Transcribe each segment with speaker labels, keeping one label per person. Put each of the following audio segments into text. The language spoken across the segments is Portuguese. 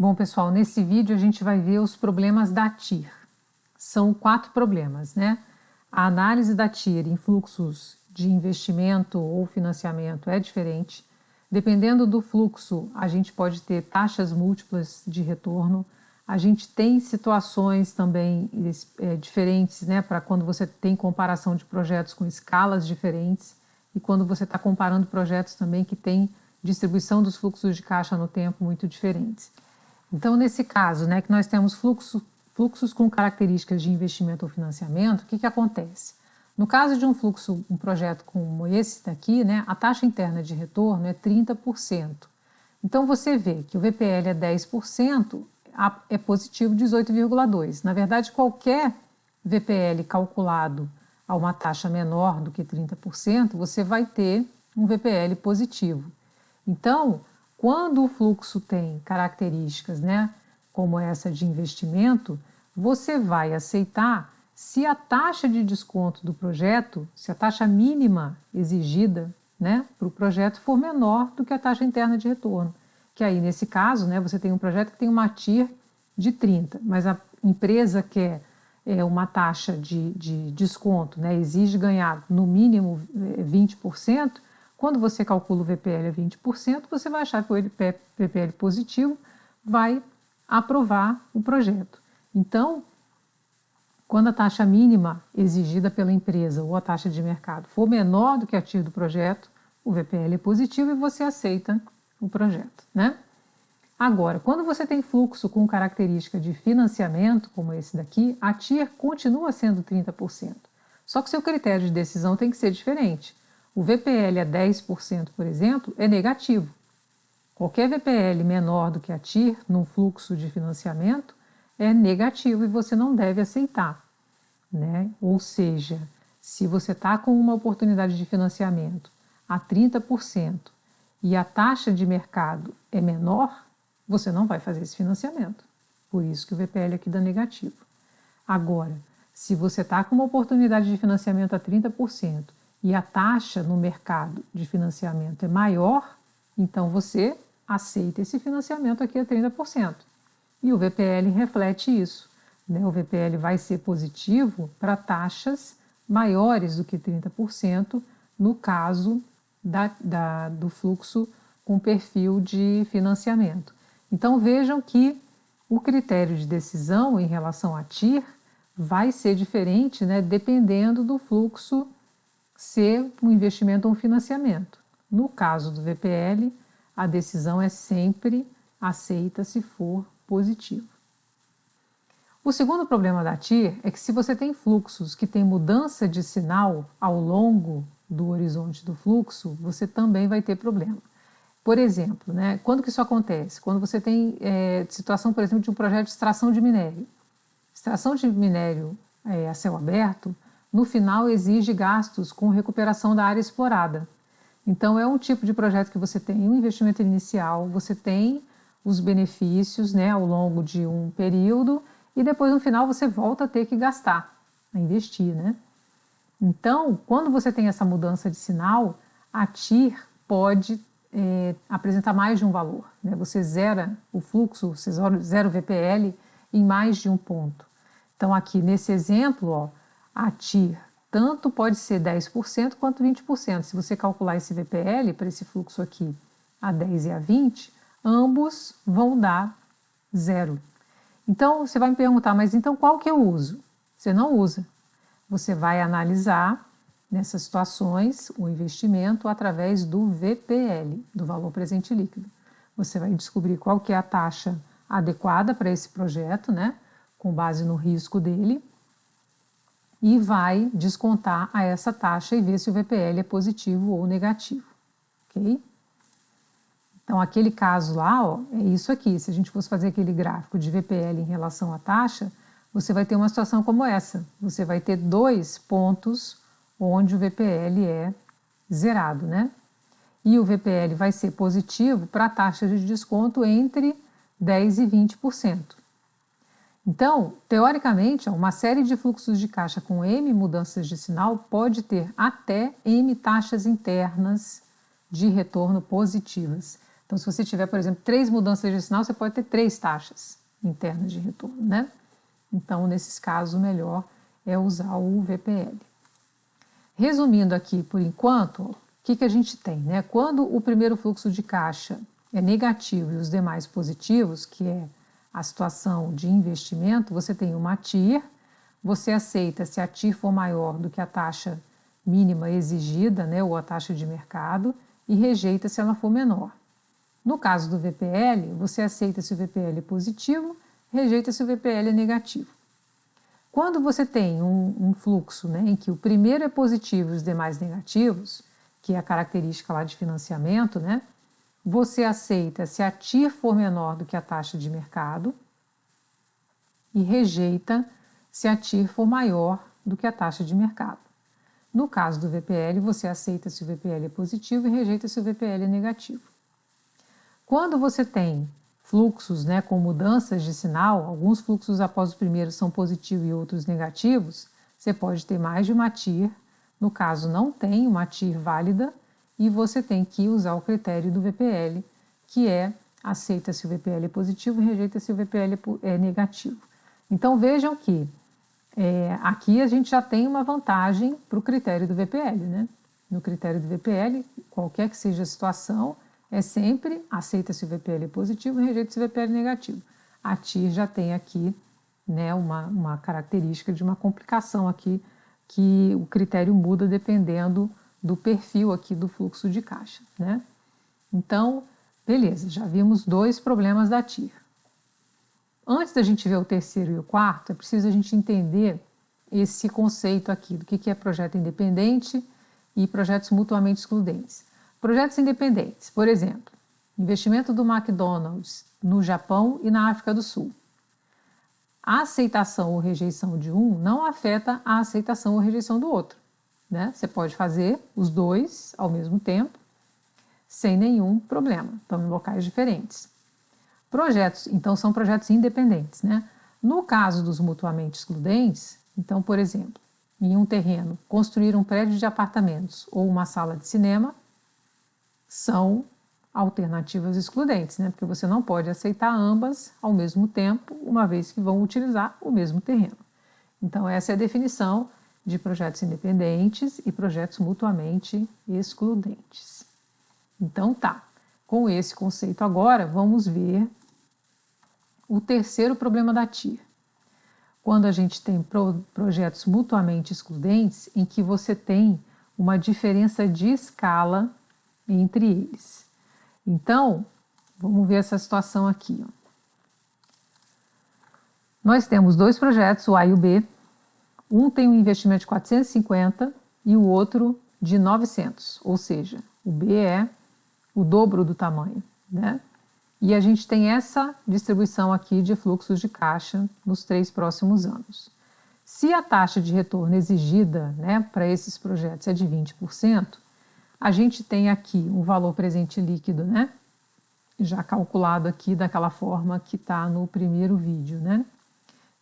Speaker 1: Bom, pessoal, nesse vídeo a gente vai ver os problemas da TIR. São 4 problemas, né? A análise da TIR em fluxos de investimento ou financiamento é diferente. Dependendo do fluxo, a gente pode ter taxas múltiplas de retorno. A gente tem situações também diferentes, né? Para quando você tem comparação de projetos com escalas diferentes e quando você está comparando projetos também que têm distribuição dos fluxos de caixa no tempo muito diferentes. Então, nesse caso, né, que nós temos fluxos com características de investimento ou financiamento, o que acontece? No caso de um projeto como esse daqui, né, a taxa interna de retorno é 30%. Então, você vê que o VPL é 10%, é positivo 18,2%. Na verdade, qualquer VPL calculado a uma taxa menor do que 30%, você vai ter um VPL positivo. Então, quando o fluxo tem características, né, como essa de investimento, você vai aceitar se a taxa de desconto do projeto, se a taxa mínima exigida, né, para o projeto for menor do que a taxa interna de retorno. Que aí, nesse caso, né, você tem um projeto que tem uma TIR de 30%, mas a empresa quer uma taxa de desconto, né, exige ganhar no mínimo 20%, quando você calcula o VPL a 20%, você vai achar que o VPL positivo vai aprovar o projeto. Então, quando a taxa mínima exigida pela empresa ou a taxa de mercado for menor do que a TIR do projeto, o VPL é positivo e você aceita o projeto, né? Agora, quando você tem fluxo com característica de financiamento, como esse daqui, a TIR continua sendo 30%. Só que seu critério de decisão tem que ser diferente. O VPL a 10%, por exemplo, é negativo. Qualquer VPL menor do que a TIR num fluxo de financiamento é negativo e você não deve aceitar, né? Ou seja, se você está com uma oportunidade de financiamento a 30% e a taxa de mercado é menor, você não vai fazer esse financiamento. Por isso que o VPL aqui dá negativo. Agora, se você está com uma oportunidade de financiamento a 30% e a taxa no mercado de financiamento é maior, então você aceita esse financiamento aqui a 30%. E o VPL reflete isso, né? O VPL vai ser positivo para taxas maiores do que 30% no caso do fluxo com perfil de financiamento. Então vejam que o critério de decisão em relação à TIR vai ser diferente, né, dependendo do fluxo ser um investimento ou um financiamento. No caso do VPL, a decisão é sempre aceita se for positivo. O segundo problema da TIR é que se você tem fluxos que têm mudança de sinal ao longo do horizonte do fluxo, você também vai ter problema. Por exemplo, né, quando que isso acontece? Quando você tem situação, por exemplo, de um projeto de extração de minério. Extração de minério a céu aberto, no final exige gastos com recuperação da área explorada. Então é um tipo de projeto que você tem um investimento inicial, você tem os benefícios, né, ao longo de um período e depois no final você volta a ter que gastar, a investir, né? Então, quando você tem essa mudança de sinal, a TIR pode apresentar mais de um valor, né? Você zera o fluxo, você zera o VPL em mais de um ponto. Então aqui nesse exemplo, ó, a TIR tanto pode ser 10% quanto 20%. Se você calcular esse VPL para esse fluxo aqui a 10 e a 20, ambos vão dar 0. Então você vai me perguntar, mas então qual que eu uso? Você não usa. Você vai analisar nessas situações o investimento através do VPL, do valor presente líquido. Você vai descobrir qual que é a taxa adequada para esse projeto, né, com base no risco dele, e vai descontar a essa taxa e ver se o VPL é positivo ou negativo, ok? Então, aquele caso lá, ó, é isso aqui. Se a gente fosse fazer aquele gráfico de VPL em relação à taxa, você vai ter uma situação como essa. Você vai ter 2 pontos onde o VPL é zerado, né? E o VPL vai ser positivo para taxas de desconto entre 10% e 20%. Então, teoricamente, uma série de fluxos de caixa com M mudanças de sinal pode ter até M taxas internas de retorno positivas. Então, se você tiver, por exemplo, 3 mudanças gestional, você pode ter 3 taxas internas de retorno, né? Então, nesses casos, o melhor é usar o VPL. Resumindo aqui, por enquanto, o que a gente tem, né? Quando o primeiro fluxo de caixa é negativo e os demais positivos, que é a situação de investimento, você tem uma TIR, você aceita se a TIR for maior do que a taxa mínima exigida, né, ou a taxa de mercado, e rejeita se ela for menor. No caso do VPL, você aceita se o VPL é positivo, rejeita se o VPL é negativo. Quando você tem um fluxo, né, em que o primeiro é positivo e os demais negativos, que é a característica lá de financiamento, né, você aceita se a TIR for menor do que a taxa de mercado e rejeita se a TIR for maior do que a taxa de mercado. No caso do VPL, você aceita se o VPL é positivo e rejeita se o VPL é negativo. Quando você tem fluxos, né, com mudanças de sinal, alguns fluxos após o primeiro são positivos e outros negativos, você pode ter mais de uma TIR. No caso, não tem uma TIR válida e você tem que usar o critério do VPL, que é aceita se o VPL é positivo e rejeita se o VPL é negativo. Então vejam que aqui a gente já tem uma vantagem para o critério do VPL, né? No critério do VPL, qualquer que seja a situação, é sempre aceita se o VPL é positivo e rejeita se o VPL é negativo. A TIR já tem aqui, né, uma característica de uma complicação aqui, que o critério muda dependendo do perfil aqui do fluxo de caixa, né? Então, beleza, já vimos 2 problemas da TIR. Antes da gente ver o terceiro e o quarto, é preciso a gente entender esse conceito aqui do que é projeto independente e projetos mutuamente excludentes. Projetos independentes, por exemplo, investimento do McDonald's no Japão e na África do Sul. A aceitação ou rejeição de um não afeta a aceitação ou rejeição do outro, né? Você pode fazer os 2 ao mesmo tempo, sem nenhum problema, estão em locais diferentes. Projetos, então, são projetos independentes, né? No caso dos mutuamente excludentes, então, por exemplo, em um terreno, construir um prédio de apartamentos ou uma sala de cinema são alternativas excludentes, né? Porque você não pode aceitar ambas ao mesmo tempo, uma vez que vão utilizar o mesmo terreno. Então, essa é a definição de projetos independentes e projetos mutuamente excludentes. Então, tá. Com esse conceito agora, vamos ver o terceiro problema da TIR. Quando a gente tem projetos mutuamente excludentes, em que você tem uma diferença de escala entre eles. Então, vamos ver essa situação aqui. Ó. Nós temos 2 projetos, o A e o B. Um tem um investimento de 450 e o outro de 900, ou seja, o B é o dobro do tamanho, né? E a gente tem essa distribuição aqui de fluxos de caixa nos 3 próximos anos. Se a taxa de retorno exigida, né, para esses projetos é de 20%, a gente tem aqui um valor presente líquido, né, já calculado aqui daquela forma que está no primeiro vídeo, né,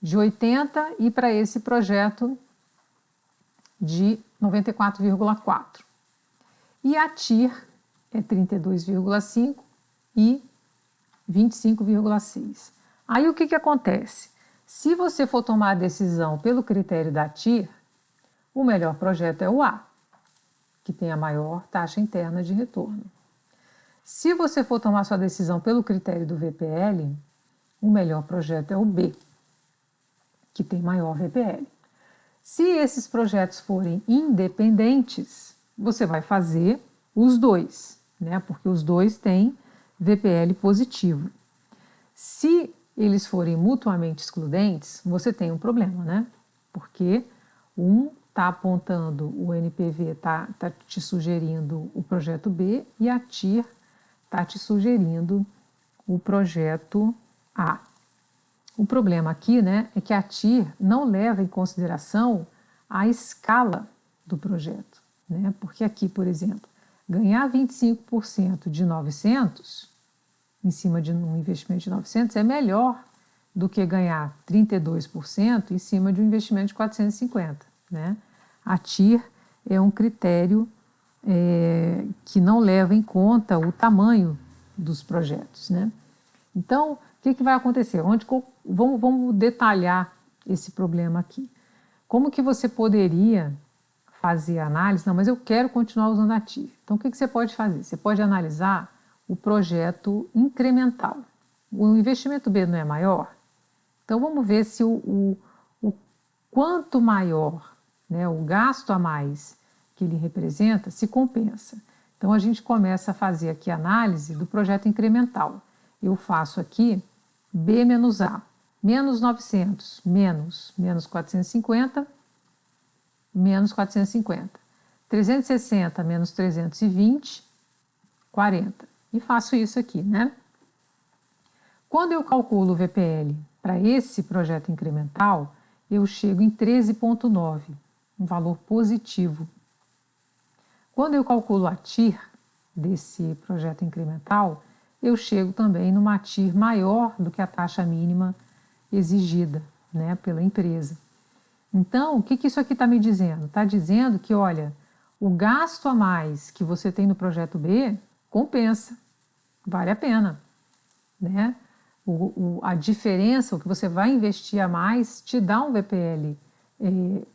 Speaker 1: de 80 e para esse projeto de 94,4. E a TIR é 32,5 e 25,6. Aí o que acontece? Se você for tomar a decisão pelo critério da TIR, o melhor projeto é o A, que tem a maior taxa interna de retorno. Se você for tomar sua decisão pelo critério do VPL, o melhor projeto é o B, que tem maior VPL. Se esses projetos forem independentes, você vai fazer os 2, né? Porque os 2 têm VPL positivo. Se eles forem mutuamente excludentes, você tem um problema, né? Porque um está apontando, o NPV está te sugerindo o projeto B e a TIR está te sugerindo o projeto A. O problema aqui, né, é que a TIR não leva em consideração a escala do projeto, né? Porque aqui, por exemplo, ganhar 25% de 900 em cima de um investimento de 900 é melhor do que ganhar 32% em cima de um investimento de 450, né? A TIR é um critério que não leva em conta o tamanho dos projetos, né? Então, o que vai acontecer? Vamos detalhar esse problema aqui. Como que você poderia fazer a análise? Não, mas eu quero continuar usando a TIR. Então, o que você pode fazer? Você pode analisar o projeto incremental. O investimento B não é maior? Então, vamos ver se o quanto maior, né, o gasto a mais que ele representa se compensa. Então, a gente começa a fazer aqui a análise do projeto incremental. Eu faço aqui B menos A, menos 900, menos 450, menos 450. 360 menos 320, 40. E faço isso aqui, né? Quando eu calculo o VPL para esse projeto incremental, eu chego em 13,9, um valor positivo. Quando eu calculo a TIR desse projeto incremental, eu chego também numa TIR maior do que a taxa mínima exigida, né, pela empresa. Então, o que isso aqui está me dizendo? Está dizendo que, olha, o gasto a mais que você tem no projeto B compensa, vale a pena, né? A diferença, o que você vai investir a mais, te dá um VPL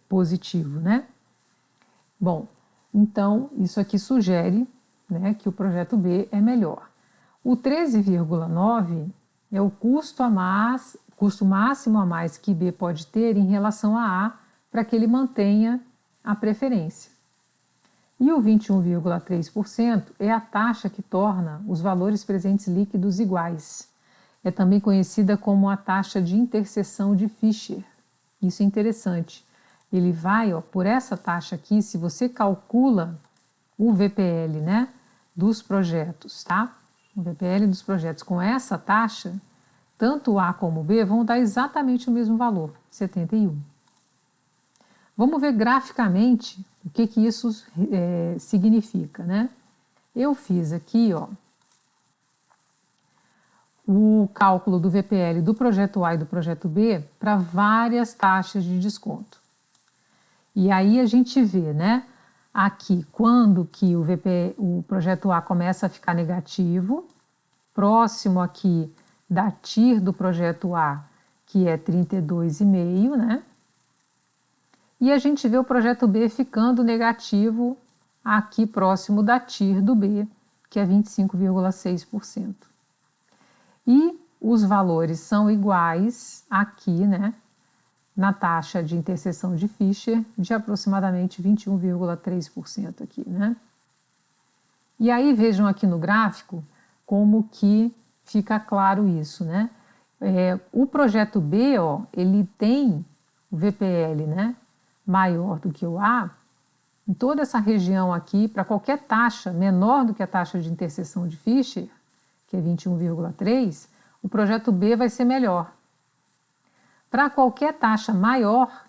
Speaker 1: positivo, né? Bom, então isso aqui sugere, né, que o projeto B é melhor. O 13,9 é o custo máximo a mais que B pode ter em relação a A para que ele mantenha a preferência. E o 21,3% é a taxa que torna os valores presentes líquidos iguais. É também conhecida como a taxa de interseção de Fisher. Isso é interessante. Ele vai, ó, por essa taxa aqui, se você calcula o VPL, né, dos projetos, tá? O VPL dos projetos com essa taxa, tanto A como B vão dar exatamente o mesmo valor, 71. Vamos ver graficamente o que isso significa, né? Eu fiz aqui, ó, o cálculo do VPL do projeto A e do projeto B para várias taxas de desconto. E aí a gente vê, né, aqui quando que o projeto A começa a ficar negativo, próximo aqui da TIR do projeto A, que é 32,5, né? E a gente vê o projeto B ficando negativo aqui próximo da TIR do B, que é 25,6%. E os valores são iguais aqui, né, na taxa de interseção de Fisher, de aproximadamente 21,3% aqui, né? E aí vejam aqui no gráfico como que fica claro isso, né? O projeto B, ó, ele tem o VPL, né, maior do que o A, em toda essa região aqui, para qualquer taxa menor do que a taxa de interseção de Fisher, que é 21,3, o projeto B vai ser melhor. Para qualquer taxa maior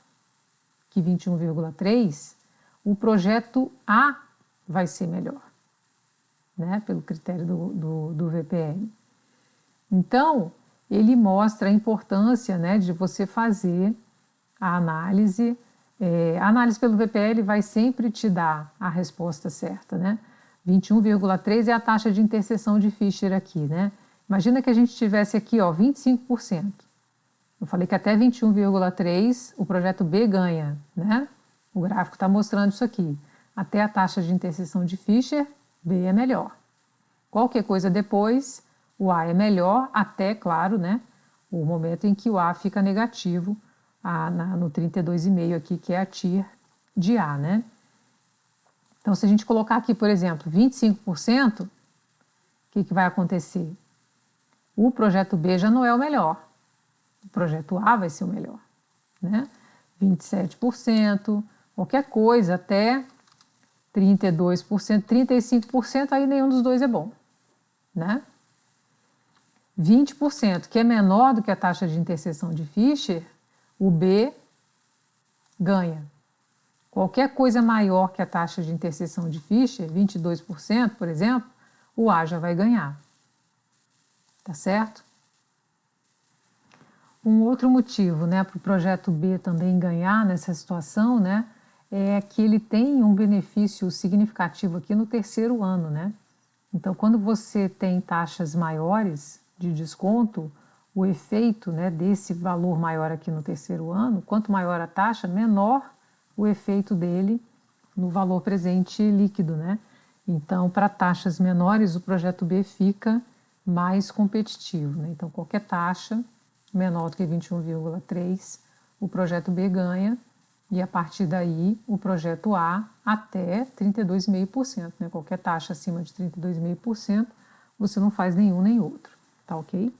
Speaker 1: que 21,3, o projeto A vai ser melhor, né, pelo critério do VPL. Então, ele mostra a importância, né, de você fazer a análise. A análise pelo VPL vai sempre te dar a resposta certa, né? 21,3 é a taxa de interseção de Fisher aqui, né? Imagina que a gente tivesse aqui, ó, 25%. Eu falei que até 21,3 o projeto B ganha, né? O gráfico está mostrando isso aqui. Até a taxa de interseção de Fisher, B é melhor. Qualquer coisa depois, o A é melhor, até, claro, né, o momento em que o A fica negativo, no 32,5 aqui, que é a TIR de A, né? Então, se a gente colocar aqui, por exemplo, 25%, o que vai acontecer? O projeto B já não é o melhor. O projeto A vai ser o melhor, né? 27%, qualquer coisa até 32%, 35%, aí nenhum dos dois é bom, né? 20%, que é menor do que a taxa de interseção de Fisher, o B ganha. Qualquer coisa maior que a taxa de interseção de Fisher, 22%, por exemplo, o A já vai ganhar. Tá certo? Um outro motivo, né, para o projeto B também ganhar nessa situação, né, é que ele tem um benefício significativo aqui no terceiro ano, né? Então, quando você tem taxas maiores de desconto, o efeito, né, desse valor maior aqui no terceiro ano, quanto maior a taxa, menor o efeito dele no valor presente líquido, né? Então, para taxas menores, o projeto B fica mais competitivo, né? Então, qualquer taxa menor do que 21,3, o projeto B ganha, e a partir daí o projeto A até 32,5%, né? Qualquer taxa acima de 32,5%, você não faz nenhum nem outro, tá ok?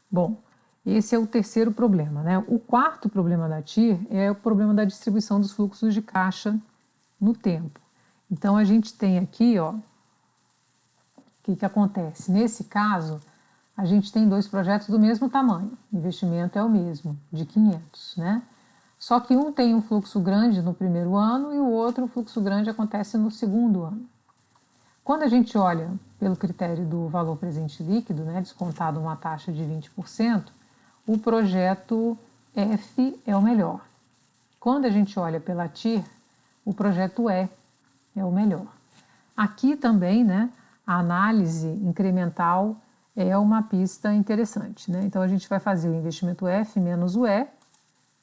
Speaker 1: Bom, esse é o terceiro problema, né? O quarto problema da TIR é o problema da distribuição dos fluxos de caixa no tempo. Então, a gente tem aqui, ó, o que acontece? Nesse caso, a gente tem dois projetos do mesmo tamanho, o investimento é o mesmo, de 500, né? Só que um tem um fluxo grande no primeiro ano e o outro, o fluxo grande acontece no segundo ano. Quando a gente olha pelo critério do valor presente líquido, né, descontado uma taxa de 20%, o projeto F é o melhor. Quando a gente olha pela TIR, o projeto E é o melhor. Aqui também, né, a análise incremental é uma pista interessante, né? Então a gente vai fazer o investimento F menos o E,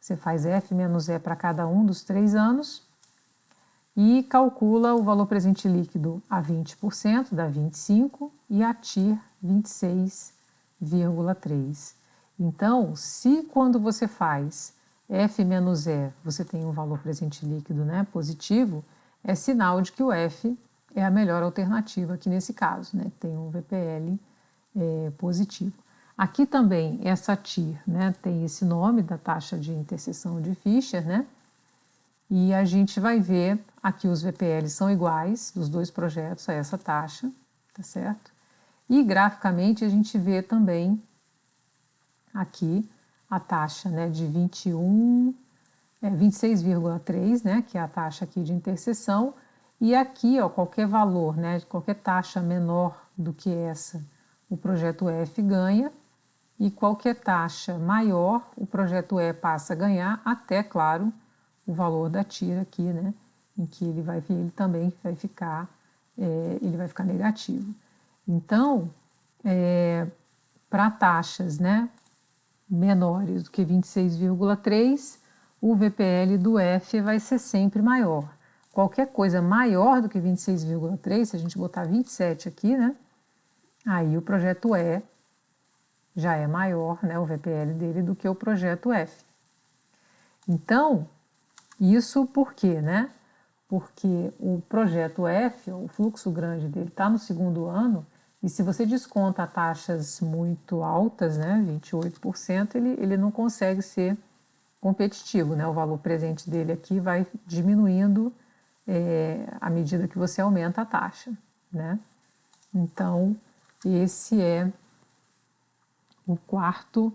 Speaker 1: você faz F menos E para cada um dos 3 anos e calcula o valor presente líquido a 20%, dá 25, e a TIR 26,3. Então, se quando você faz F menos E, você tem um valor presente líquido, né, positivo, é sinal de que o F é a melhor alternativa aqui nesse caso, né, tem um VPL positivo. Aqui também, essa TIR, né, tem esse nome da taxa de interseção de Fischer, né, e a gente vai ver aqui os VPLs são iguais dos dois projetos a essa taxa, tá certo? E graficamente a gente vê também aqui a taxa, né, de 26,3, né, que é a taxa aqui de interseção, e aqui, ó, qualquer valor, né, qualquer taxa menor do que essa, o projeto F ganha, e qualquer taxa maior, o projeto E passa a ganhar, até, claro, o valor da TIR aqui, né, em que ele também vai ficar, ele vai ficar negativo. Então, para taxas, né, menores do que 26,3, o VPL do F vai ser sempre maior. Qualquer coisa maior do que 26,3, se a gente botar 27 aqui, né, aí o projeto E já é maior, né, o VPL dele, do que o projeto F. Então, isso por quê, né? Porque o projeto F, o fluxo grande dele, está no segundo ano, e se você desconta taxas muito altas, né, 28%, ele não consegue ser competitivo, né? O valor presente dele aqui vai diminuindo à medida que você aumenta a taxa, né? Então, esse é o quarto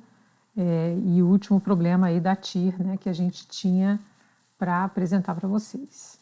Speaker 1: e último problema aí da TIR, né, que a gente tinha para apresentar para vocês.